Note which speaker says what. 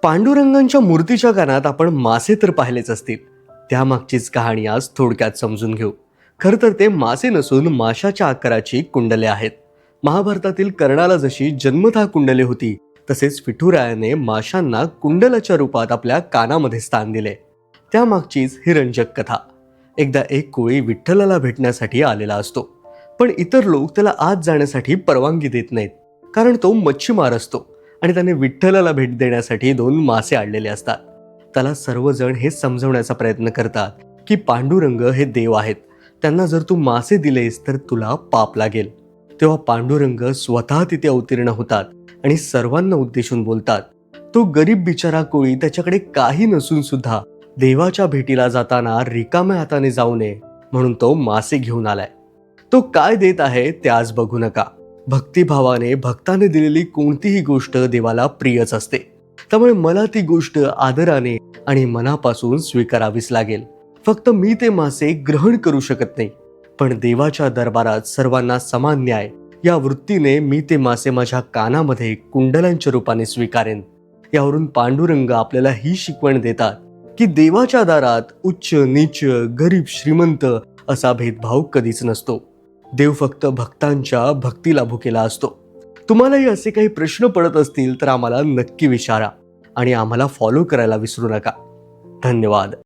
Speaker 1: पांडुरंगांच्या मूर्तीच्या गाण्यात आपण मासे तर पाहिलेच असतील. त्यामागचीच कहाणी आज थोडक्यात समजून घेऊ. खरं तर ते मासे नसून माशाच्या आकाराची कुंडले आहेत. महाभारतातील कर्णाला जशी जन्मतः कुंडले होती, तसेच विठुरायाने माशांना कुंडलाच्या रूपात आपल्या कानामध्ये स्थान दिले. त्यामागचीच ही रंजक कथा. एकदा एक कोळी विठ्ठलाला भेटण्यासाठी आलेला असतो, पण इतर लोक त्याला आत जाण्यासाठी परवानगी देत नाहीत, कारण तो मच्छीमार असतो आणि त्याने विठ्ठलाला भेट देण्यासाठी 2 मासे आणलेले असतात. त्याला सर्वजण हे समजवण्याचा प्रयत्न करतात की पांडुरंग हे देव आहेत, त्यांना जर तू मासे दिलेस तर तुला पाप लागेल. तेव्हा पांडुरंग स्वतः तिथे अवतीर्ण होतात आणि सर्वांना उद्देशून बोलतात. तो गरीब बिचारा कोळी त्याच्याकडे काही नसून सुद्धा देवाच्या भेटीला जाताना रिकाम्या हाताने जाऊ नये म्हणून तो मासे घेऊन आलाय. तो काय देत आहे ते आज बघू नका. भक्तिभावाने भक्ताने दिलेली कोणतीही गोष्ट देवाला प्रियच असते. त्यामुळे मला ती गोष्ट आदराने आणि मनापासून स्वीकारावीच लागेल. फक्त मी ते मासे ग्रहण करू शकत नाही, पण देवाच्या दरबारात सर्वांना समान न्याय या वृत्तीने मी ते मासे माझ्या कानामध्ये कुंडलांच्या रूपाने स्वीकारेन. यावरून पांडुरंग आपल्याला ही शिकवण देतात की देवाच्या दारात उच्च नीच, गरीब श्रीमंत असा भेदभाव कधीच नसतो. देव फक्त भक्तांच्या भक्तीला भुकेला असतो. तुम्हालाही असे काही प्रश्न पडत असतील तर आम्हाला नक्की विचारा आणि आम्हाला फॉलो करायला विसरू नका. धन्यवाद.